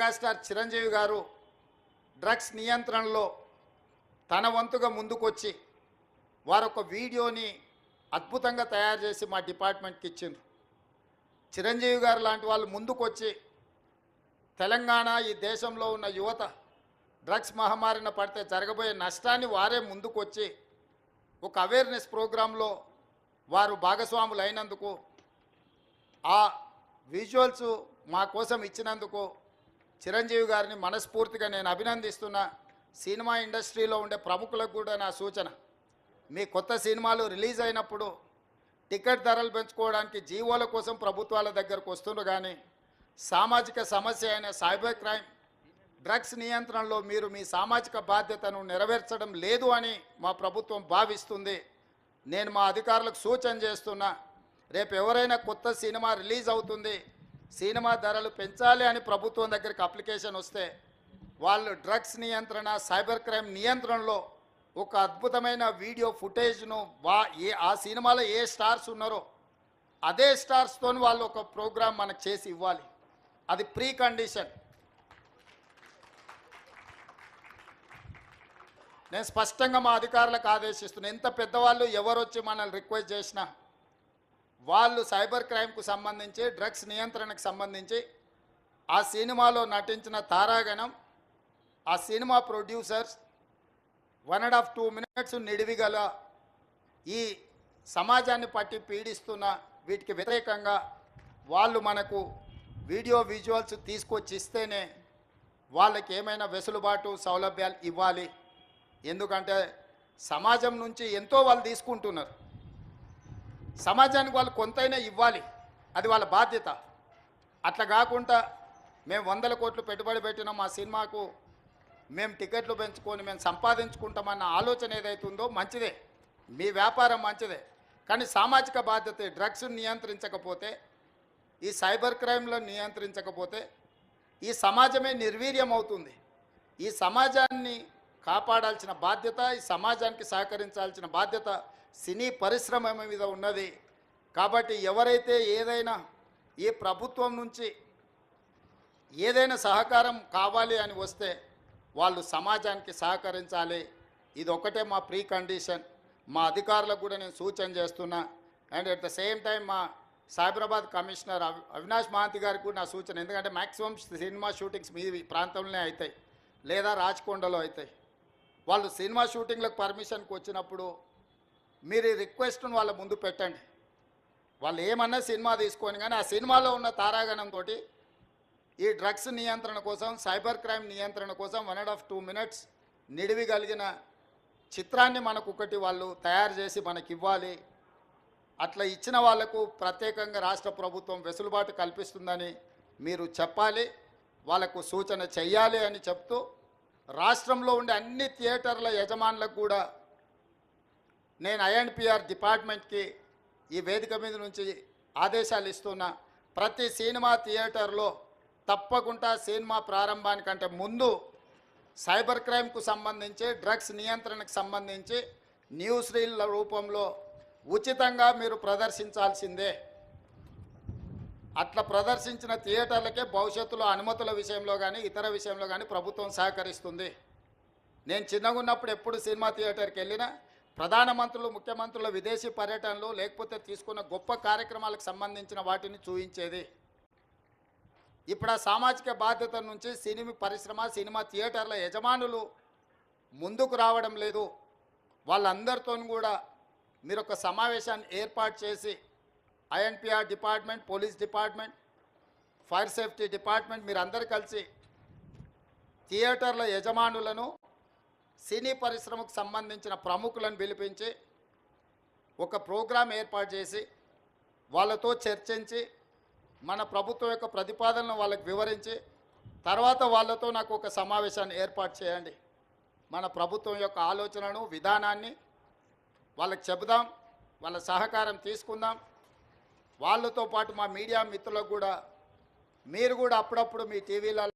Megastar Chiranjeevi గారు drugs నియంత్రణలో తన వంతుగా ముందుకొచ్చి వారొక వీడియోని అద్భుతంగా తయారు చేసి మా డిపార్ట్మెంట్కి ఇచ్చిండ్రు. చిరంజీవి గారు లాంటి వాళ్ళు ముందుకొచ్చి తెలంగాణ ఈ దేశంలో ఉన్న యువత డ్రగ్స్ మహమ్మారిన పడితే జరగబోయే నష్టాన్ని వారే ముందుకొచ్చి ఒక అవేర్నెస్ ప్రోగ్రాంలో వారు భాగస్వాములు అయినందుకు, ఆ విజువల్స్ మా కోసం ఇచ్చినందుకు చిరంజీవి గారిని మనస్ఫూర్తిగా నేను అభినందిస్తున్నా. సినిమా ఇండస్ట్రీలో ఉండే ప్రముఖులకు కూడా నా సూచన, మీ కొత్త సినిమాలు రిలీజ్ అయినప్పుడు టికెట్ ధరలు పెంచుకోవడానికి జీవోల కోసం ప్రభుత్వాల దగ్గరకు వస్తున్నారు, కానీ సామాజిక సమస్య అయిన సైబర్ క్రైమ్ డ్రగ్స్ నియంత్రణలో మీరు మీ సామాజిక బాధ్యతను నెరవేర్చడం లేదు అని మా ప్రభుత్వం భావిస్తుంది. నేను మా అధికారులకు సూచన చేస్తున్నా, రేపు ఎవరైనా కొత్త సినిమా రిలీజ్ అవుతుంది, సినిమా ధరలు పెంచాలి అని ప్రభుత్వం దగ్గరికి అప్లికేషన్ వస్తే వాళ్ళు డ్రగ్స్ నియంత్రణ సైబర్ క్రైమ్ నియంత్రణలో ఒక అద్భుతమైన వీడియో ఫుటేజ్ను ఆ సినిమాలో ఏ స్టార్స్ ఉన్నారో అదే స్టార్స్తో వాళ్ళు ఒక ప్రోగ్రాం మనకు చేసి ఇవ్వాలి. అది ప్రీ కండిషన్. నేను స్పష్టంగా మా అధికారులకు ఆదేశిస్తున్నాను, ఎంత పెద్దవాళ్ళు ఎవరు వచ్చి మనల్ని రిక్వెస్ట్ చేసినా వాళ్ళు సైబర్ క్రైమ్కు సంబంధించి డ్రగ్స్ నియంత్రణకు సంబంధించి ఆ సినిమాలో నటించిన తారాగణం, ఆ సినిమా ప్రొడ్యూసర్స్ 1.5-2 minutes నిడివిగల ఈ సమాజాన్ని పట్టి పీడిస్తున్న వీటికి వ్యతిరేకంగా వాళ్ళు మనకు వీడియో విజువల్స్ తీసుకొచ్చి ఇస్తేనే వాళ్ళకి ఏమైనా వెసులుబాటు సౌలభ్యాలు ఇవ్వాలి. ఎందుకంటే సమాజం నుంచి ఎంతో వాళ్ళు తీసుకుంటున్నారు, సమాజానికి వాళ్ళు కొంతైనా ఇవ్వాలి, అది వాళ్ళ బాధ్యత. అట్లా కాకుండా మేము 100 కోట్లు పెట్టుబడి పెట్టిన మా సినిమాకు మేము టికెట్లు పెంచుకొని మేము సంపాదించుకుంటామన్న ఆలోచన ఏదైతుందో మంచిదే, మీ వ్యాపారం మంచిదే, కానీ సామాజిక బాధ్యత డ్రగ్స్ నియంత్రించకపోతే, ఈ సైబర్ క్రైమ్లో నియంత్రించకపోతే ఈ సమాజమే నిర్వీర్యం అవుతుంది. ఈ సమాజాన్ని కాపాడాల్సిన బాధ్యత, ఈ సమాజానికి సహకరించాల్సిన బాధ్యత సినీ పరిశ్రమ మీద ఉన్నది. కాబట్టి ఎవరైతే ఏదైనా ఈ ప్రభుత్వం నుంచి ఏదైనా సహకారం కావాలి అని వస్తే వాళ్ళు సమాజానికి సహకరించాలి. ఇది ఒకటే మా ప్రీ కండిషన్. మా అధికారులకు కూడా నేను సూచన చేస్తున్నా. And at the same time మా సైబరాబాద్ కమిషనర్ అవినాష్ మహాంతి గారికి కూడా నా సూచన, ఎందుకంటే మ్యాక్సిమం సినిమా షూటింగ్స్ మీ ప్రాంతంలోనే అవుతాయి లేదా రాచకొండలో అవుతాయి. వాళ్ళు సినిమా షూటింగ్లకు పర్మిషన్కి వచ్చినప్పుడు మీరు ఈ రిక్వెస్ట్ను వాళ్ళ ముందు పెట్టండి. వాళ్ళు ఏమన్నా సినిమా తీసుకొని, కానీ ఆ సినిమాలో ఉన్న తారాగణంతో ఈ డ్రగ్స్ నియంత్రణ కోసం, సైబర్ క్రైమ్ నియంత్రణ కోసం 1.5-2 minutes నిడివి కలిగిన చిత్రాన్ని మనకు ఒకటి వాళ్ళు తయారు చేసి మనకి ఇవ్వాలి. అట్లా ఇచ్చిన వాళ్లకు ప్రత్యేకంగా రాష్ట్ర ప్రభుత్వం వెసులుబాటు కల్పిస్తుందని మీరు చెప్పాలి, వాళ్ళకు సూచన చెయ్యాలి అని చెప్తూ, రాష్ట్రంలో ఉండే అన్ని థియేటర్ల యజమానులకు కూడా నేను INPR డిపార్ట్మెంట్కి ఈ వేదిక మీద నుంచి ఆదేశాలు ఇస్తున్నా. ప్రతి సినిమా థియేటర్లో తప్పకుండా సినిమా ప్రారంభానికంటే ముందు సైబర్ క్రైమ్కు సంబంధించి, డ్రగ్స్ నియంత్రణకు సంబంధించి న్యూస్ రీల్ల రూపంలో ఉచితంగా మీరు ప్రదర్శించాల్సిందే. అట్లా ప్రదర్శించిన థియేటర్లకే భవిష్యత్తులో అనుమతుల విషయంలో కానీ ఇతర విషయంలో కానీ ప్రభుత్వం సహకరిస్తుంది. నేను చిన్నగా ఉన్నప్పుడు ఎప్పుడు సినిమా థియేటర్కి వెళ్ళినా ప్రధానమంత్రులు, ముఖ్యమంత్రుల విదేశీ పర్యటనలు లేకపోతే తీసుకున్న గొప్ప కార్యక్రమాలకు సంబంధించిన వాటిని చూపించేది. ఇప్పుడు ఆ సామాజిక బాధ్యత నుంచి సినిమా పరిశ్రమ, సినిమా థియేటర్ల యజమానులు ముందుకు రావడం లేదు. వాళ్ళందరితో కూడా మీరు ఒక సమావేశాన్ని ఏర్పాటు చేసి INPR department, police department, fire safety department మీరు అందరు కలిసి థియేటర్ల యజమానులను, సినీ పరిశ్రమకు సంబంధించిన ప్రముఖులను పిలిపించి ఒక ప్రోగ్రాం ఏర్పాటు చేసి వాళ్ళతో చర్చించి మన ప్రభుత్వం యొక్క ప్రతిపాదనను వాళ్ళకి వివరించి తర్వాత వాళ్ళతో నాకు ఒక సమావేశాన్ని ఏర్పాటు చేయండి. మన ప్రభుత్వం యొక్క ఆలోచనను, విధానాన్ని వాళ్ళకి చెబుదాం, వాళ్ళ సహకారం తీసుకుందాం. వాళ్ళతో పాటు మా మీడియా మిత్రులకు కూడా మీరు కూడా అప్పుడప్పుడు మీ టీవీలలో